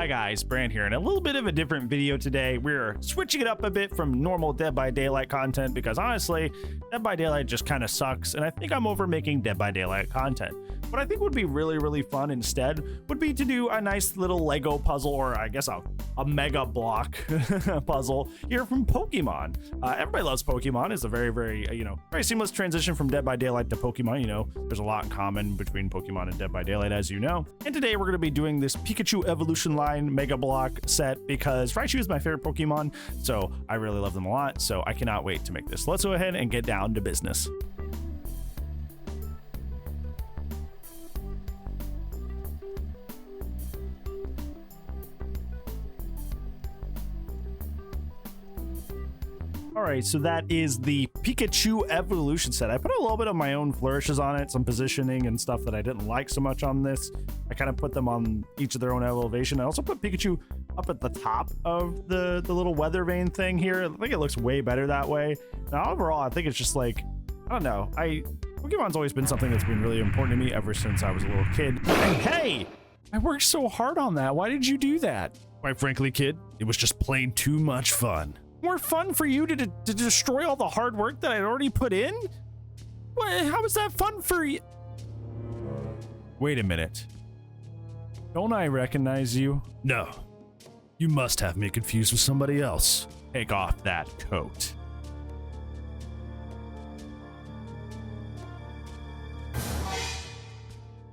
Hi guys, Brand here, and a little bit of a different video today. We're switching it up a bit from normal Dead by Daylight content because honestly, Dead by Daylight just kind of sucks, and I think I'm over making Dead by Daylight content. What I think would be really fun instead would be to do a nice little Lego puzzle, or I guess a mega block puzzle here from Pokemon. Everybody loves Pokemon. It's a very seamless transition from Dead by Daylight to Pokemon. You know, there's a lot in common between Pokemon and Dead by Daylight, as you know. And today we're going to be doing this Pikachu Evolution Line Mega Block set because Raichu is my favorite Pokemon, so I really love them a lot, so I cannot wait to make this. Let's go ahead and get down to business. Alright, so that is the Pikachu Evolution set. I put a little bit of my own flourishes on it, some positioning and stuff that I didn't like so much on this. I kind of put them on each of their own elevation. I also put Pikachu up at the top of the little weather vane thing here. I think it looks way better that way. Now, overall, I think it's just like, I don't know. Pokemon's always been something that's been really important to me ever since I was a little kid. And hey, I worked so hard on that. Why did you do that? Quite frankly, kid, it was just plain too much fun. More fun for you to destroy all the hard work that I'd already put in? What, how is that fun for you? Wait a minute. Don't I recognize you? No. You must have me confused with somebody else. Take off that coat.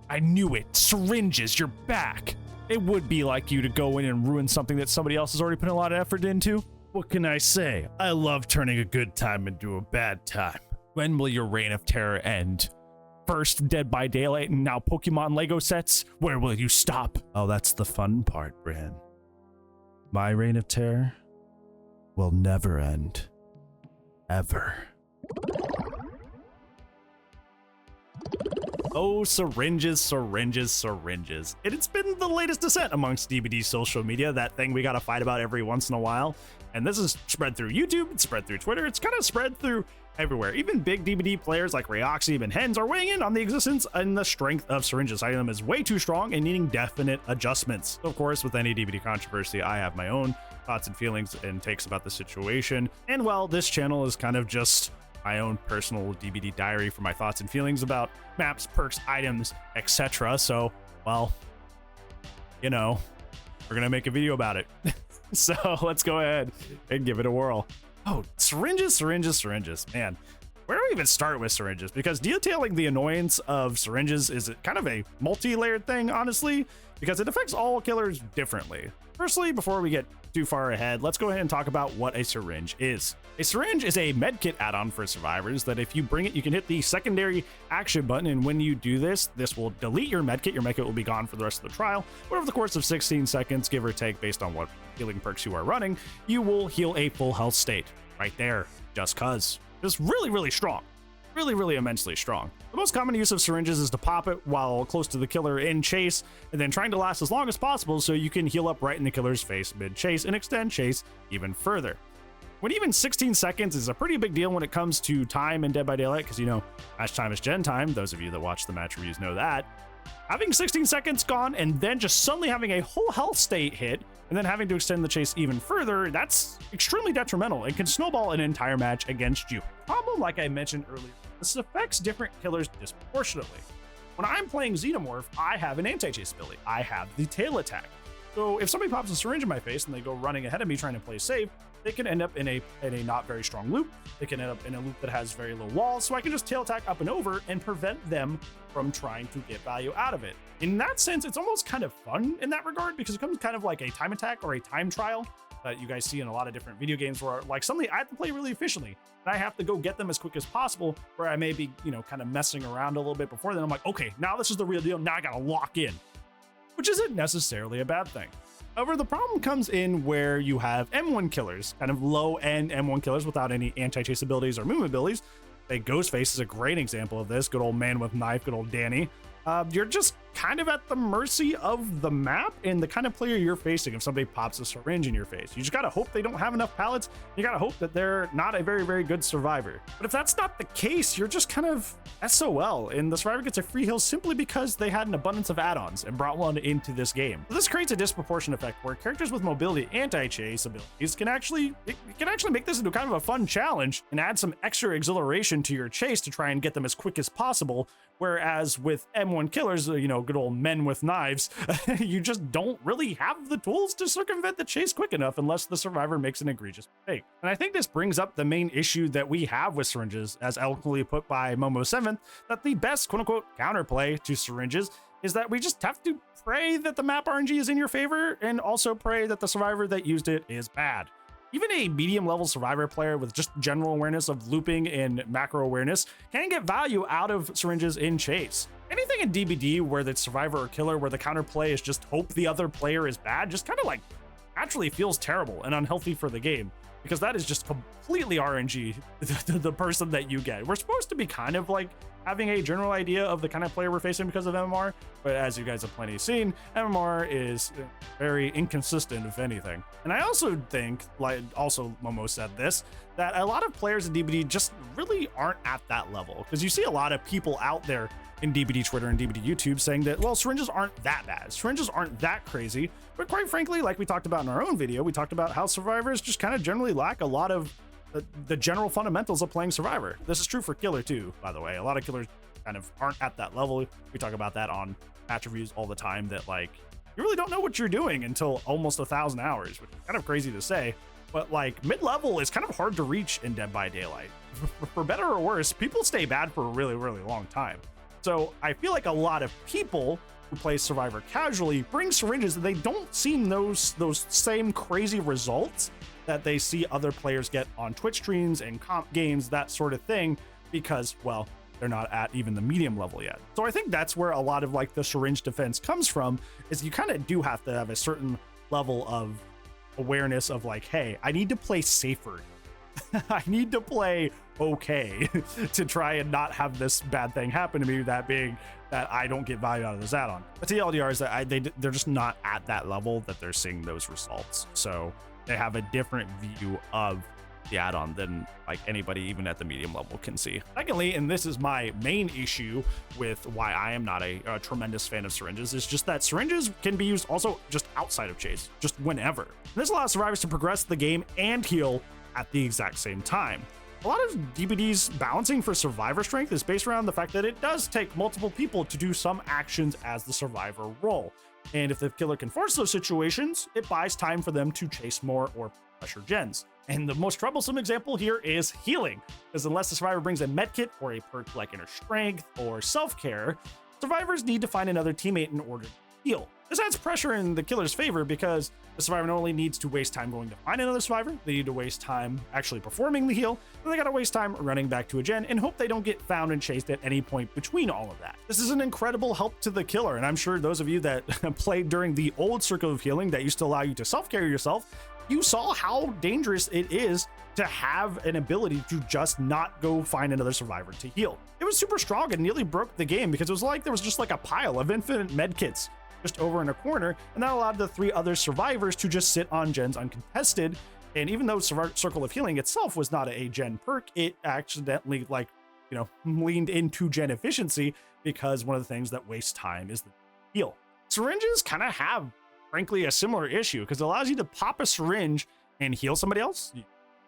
I knew it. Syringes, you're back. It would be like you to go in and ruin something that somebody else has already put a lot of effort into. What can I say? I love turning a good time into a bad time. When will your reign of terror end? First Dead by Daylight and now Pokemon Lego sets? Where will you stop? Oh, that's the fun part, Bran. My reign of terror will never end. Ever. Oh, syringes. It's been the latest descent amongst DBD social media, that thing we gotta fight about every once in a while. And this is spread through YouTube, it's spread through Twitter, it's kind of spread through everywhere. Even big DBD players like Ryoxib and Hens are weighing in on the existence and the strength of syringes, citing them as way too strong and needing definite adjustments. Of course, with any DBD controversy, I have my own thoughts and feelings and takes about the situation. And well, this channel is kind of just my own personal DBD diary for my thoughts and feelings about maps, perks, items, etc. So, well, you know, we're gonna make a video about it. So let's go ahead and give it a whirl. Oh, syringes. Man, where do we even start with syringes? Because detailing the annoyance of syringes is kind of a multi-layered thing, honestly, because it affects all killers differently. Firstly, before we get too far ahead, let's go ahead and talk about what a syringe is. A syringe is a medkit add-on for survivors that if you bring it, you can hit the secondary action button, and when you do this, this will delete your medkit. Your medkit will be gone for the rest of the trial, but over the course of 16 seconds, give or take, based on what healing perks you are running, you will heal a full health state right there, just cuz. It's really strong. Really immensely strong. The most common use of syringes is to pop it while close to the killer in chase, and then trying to last as long as possible so you can heal up right in the killer's face mid-chase and extend chase even further. When even 16 seconds is a pretty big deal when it comes to time in Dead by Daylight, because you know, match time is gen time. Those of you that watch the match reviews know that. Having 16 seconds gone and then just suddenly having a whole health state hit and then having to extend the chase even further, that's extremely detrimental and can snowball an entire match against you. Problem, like I mentioned earlier, this affects different killers disproportionately. When I'm playing Xenomorph, I have an anti-chase ability. I have the tail attack. So if somebody pops a syringe in my face and they go running ahead of me trying to play safe, they can end up in a not very strong loop. They can end up in a loop that has very low walls, so I can just tail attack up and over and prevent them from trying to get value out of it. In that sense, it's almost kind of fun in that regard because it comes kind of like a time attack or a time trial that you guys see in a lot of different video games where like suddenly I have to play really efficiently and I have to go get them as quick as possible, where I may be, you know, kind of messing around a little bit before then. I'm like, okay, now this is the real deal. Now I gotta lock in, which isn't necessarily a bad thing. However, the problem comes in where you have M1 killers, kind of low-end M1 killers without any anti-chase abilities or movement abilities. Ghostface is a great example of this. Good old man with knife, good old Danny. You're just kind of at the mercy of the map and the kind of player you're facing. If somebody pops a syringe in your face, you just gotta hope they don't have enough pallets. You gotta hope that they're not a very, very good survivor. But if that's not the case, you're just kind of SOL, and the survivor gets a free heal simply because they had an abundance of add-ons and brought one into this game. So this creates a disproportion effect where characters with mobility anti-chase abilities can actually make this into kind of a fun challenge and add some extra exhilaration to your chase to try and get them as quick as possible. Whereas with M1 killers, good old men with knives, you just don't really have the tools to circumvent the chase quick enough unless the survivor makes an egregious mistake. And I think this brings up the main issue that we have with syringes, as eloquently put by Momo7th, that the best quote-unquote counterplay to syringes is that we just have to pray that the map RNG is in your favor and also pray that the survivor that used it is bad. Even a medium level survivor player with just general awareness of looping and macro awareness can get value out of syringes in chase. Anything in DBD where the survivor or killer where the counterplay is just hope the other player is bad just kind of like naturally feels terrible and unhealthy for the game, because that is just completely RNG the person that you get. We're supposed to be kind of like having a general idea of the kind of player we're facing because of MMR, but as you guys have plenty seen, MMR is very inconsistent, if anything. And I also think, like also Momo said this, that a lot of players in DBD just really aren't at that level, because you see a lot of people out there in DBD Twitter and DBD YouTube saying that, well, syringes aren't that bad, syringes aren't that crazy, but quite frankly, like we talked about in our own video, we talked about how survivors just kind of generally lack a lot of the general fundamentals of playing survivor. This is true for killer too, by the way. A lot of killers kind of aren't at that level. We talk about that on patch reviews all the time, that like you really don't know what you're doing until almost 1,000 hours, which is kind of crazy to say, but like mid-level is kind of hard to reach in Dead by Daylight. For better or worse, people stay bad for a really, really long time. So I feel like a lot of people who play survivor casually bring syringes and they don't see those same crazy results that they see other players get on Twitch streams and comp games, that sort of thing, because, well, they're not at even the medium level yet. So I think that's where a lot of like the syringe defense comes from, is you kind of do have to have a certain level of awareness of like, hey, I need to play safer. I need to play okay to try and not have this bad thing happen to me, that being that I don't get value out of this add-on. But the LDR is that they're just not at that level that they're seeing those results. So they have a different view of the add-on than like anybody even at the medium level can see. Secondly, and this is my main issue with why I am not a tremendous fan of syringes, is just that syringes can be used also just outside of chase, just whenever. And this allows survivors to progress the game and heal at the exact same time. A lot of DBD's balancing for survivor strength is based around the fact that it does take multiple people to do some actions as the survivor role. And if the killer can force those situations, it buys time for them to chase more or pressure gens. And the most troublesome example here is healing, because unless the survivor brings a medkit or a perk like inner strength or self-care, survivors need to find another teammate in order to heal. This adds pressure in the killer's favor because the survivor not only needs to waste time going to find another survivor, they need to waste time actually performing the heal, and they gotta waste time running back to a gen and hope they don't get found and chased at any point between all of that. This is an incredible help to the killer, and I'm sure those of you that played during the old circle of healing that used to allow you to self-care yourself, you saw how dangerous it is to have an ability to just not go find another survivor to heal. It was super strong and nearly broke the game because it was like there was just like a pile of infinite medkits just over in a corner, and that allowed the 3 other survivors to just sit on gens uncontested. And even though Circle of Healing itself was not a gen perk, it accidentally leaned into gen efficiency, because one of the things that wastes time is the heal. Syringes kind of have, frankly, a similar issue, because it allows you to pop a syringe and heal somebody else. You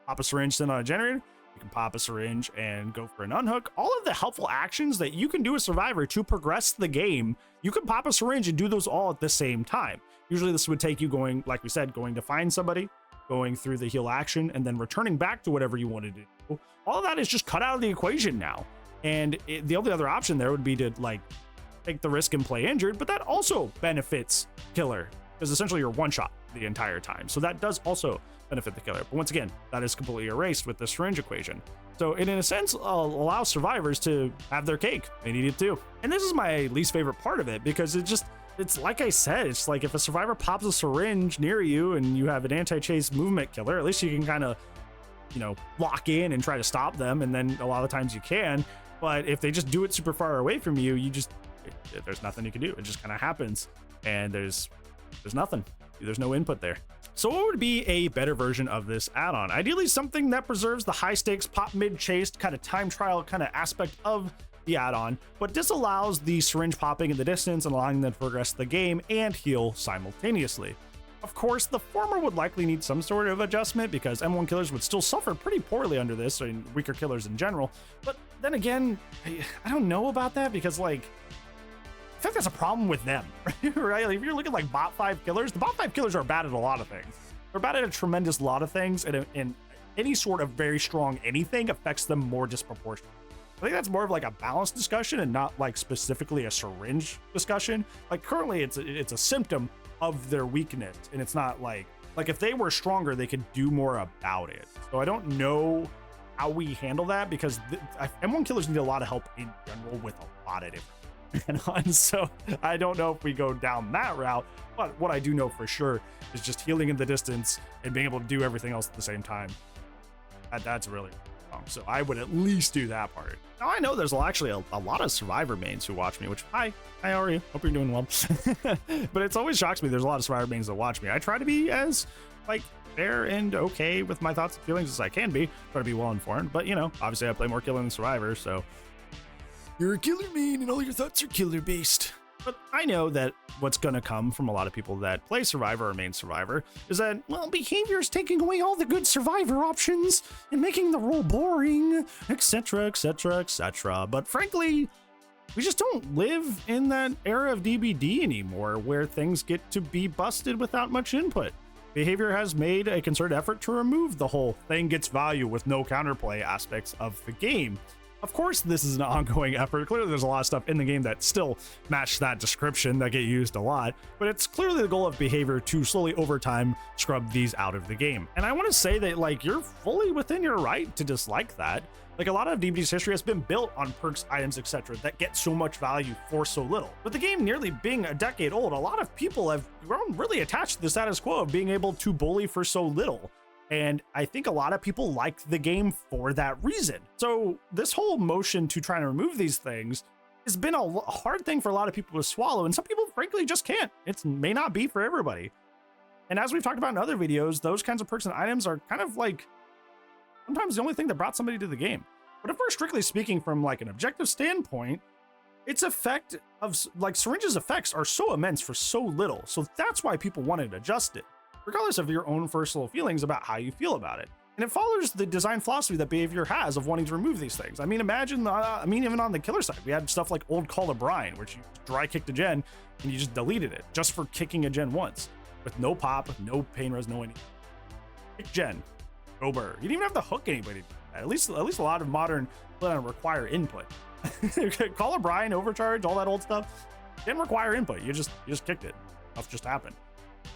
pop a syringe, send on a generator. You can pop a syringe and go for an unhook. All of the helpful actions that you can do as survivor to progress the game, you can pop a syringe and do those all at the same time. Usually this would take you going, like we said, going to find somebody, going through the heal action, and then returning back to whatever you wanted to do. All of that is just cut out of the equation now. And the only other option there would be to like take the risk and play injured, but that also benefits killer, because essentially you're one shot the entire time. So that does also benefit the killer. But once again, that is completely erased with the syringe equation. So it, in a sense, allows survivors to have their cake. They need it too. And this is my least favorite part of it, because it's like I said, it's like if a survivor pops a syringe near you and you have an anti-chase movement killer, at least you can kind of, lock in and try to stop them. And then a lot of times you can. But if they just do it super far away from you, there's nothing you can do. It just kind of happens, and there's nothing. There's no input there. So what would be a better version of this add-on? Ideally something that preserves the high stakes pop mid chase kind of time trial kind of aspect of the add-on, but disallows the syringe popping in the distance and allowing them to progress the game and heal simultaneously. Of course, the former would likely need some sort of adjustment because M1 killers would still suffer pretty poorly under this, and weaker killers in general. But then again, I don't know about that because, like, I think that's a problem with them, right? Like, if you're looking like bot 5 killers, the bot 5 killers are bad at a lot of things. They're bad at a tremendous lot of things, and any sort of very strong anything affects them more disproportionately. I think that's more of like a balanced discussion and not like specifically a syringe discussion. Like currently it's a symptom of their weakness, and it's not like if they were stronger, they could do more about it. So I don't know how we handle that because M1 killers need a lot of help in general with a lot of different. And so I don't know if we go down that route, but what I do know for sure is just healing in the distance and being able to do everything else at the same time. That's really wrong. So I would at least do that part. Now I know there's actually a lot of Survivor mains who watch me, which hi, how are you? Hope you're doing well. But it's always shocks me there's a lot of Survivor mains that watch me. I try to be as like fair and okay with my thoughts and feelings as I can be. Try to be well informed, but you know, obviously I play more killer than Survivor, so you're a killer main and all your thoughts are killer based. But I know that what's going to come from a lot of people that play Survivor or main Survivor is that, well, behavior is taking away all the good Survivor options and making the role boring, etc., etc., etc. But frankly, we just don't live in that era of DBD anymore where things get to be busted without much input. Behavior has made a concerted effort to remove the whole thing gets value with no counterplay aspects of the game. Of course, this is an ongoing effort. Clearly, there's a lot of stuff in the game that still match that description that get used a lot, but it's clearly the goal of behavior to slowly over time scrub these out of the game. And I want to say that, like, you're fully within your right to dislike that. Like, a lot of DBD's history has been built on perks, items, etc. that get so much value for so little. With the game nearly being a decade old, a lot of people have grown really attached to the status quo of being able to bully for so little. And I think a lot of people like the game for that reason. So this whole motion to try to remove these things has been a hard thing for a lot of people to swallow. And some people, frankly, just can't. It may not be for everybody. And as we've talked about in other videos, those kinds of perks and items are kind of like sometimes the only thing that brought somebody to the game. But if we're strictly speaking from like an objective standpoint, its effect of like Syringe's effects are so immense for so little. So that's why people wanted adjusted, regardless of your own personal feelings about how you feel about it. And it follows the design philosophy that behavior has of wanting to remove these things. I mean, imagine, even on the killer side, we had stuff like old Call of Brine, which you dry kicked a gen and you just deleted it just for kicking a gen once with no pop, no pain res, no anything. Kick gen, go burr. You didn't even have to hook anybody. At least a lot of modern require input. Call of Brine, overcharge, all that old stuff didn't require input. You just kicked it. Stuff just happened,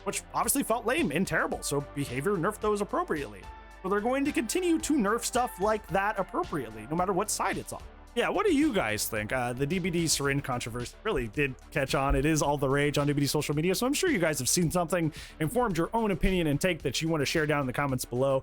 which obviously felt lame and terrible. So behavior nerfed those appropriately. So they're going to continue to nerf stuff like that appropriately, no matter what side it's on. Yeah, what do you guys think? The DBD syringe controversy really did catch on. It is all the rage on DBD social media, so I'm sure you guys have seen something, informed your own opinion and take that you want to share down in the comments below,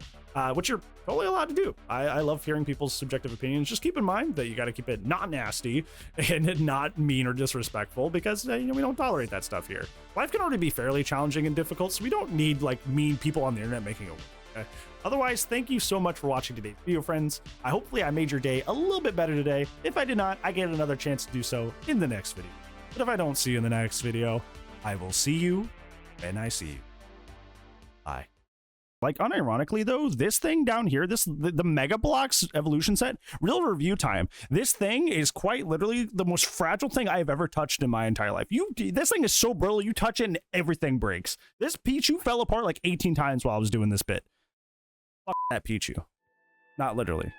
which you're totally allowed to do. I love hearing people's subjective opinions. Just keep in mind that you got to keep it not nasty and not mean or disrespectful, because we don't tolerate that stuff here. Life can already be fairly challenging and difficult, so we don't need like mean people on the internet making it work. Okay? Otherwise, thank you so much for watching today's video, friends. Hopefully I made your day a little bit better today. If I did not, I get another chance to do so in the next video. But if I don't see you in the next video, I will see you when I see you. Bye. Like, unironically though, this thing down here, the Mega Blocks evolution set, real review time. This thing is quite literally the most fragile thing I have ever touched in my entire life. This thing is so brittle, you touch it and everything breaks. This Pichu fell apart like 18 times while I was doing this bit. Fuck that Pichu. Not literally.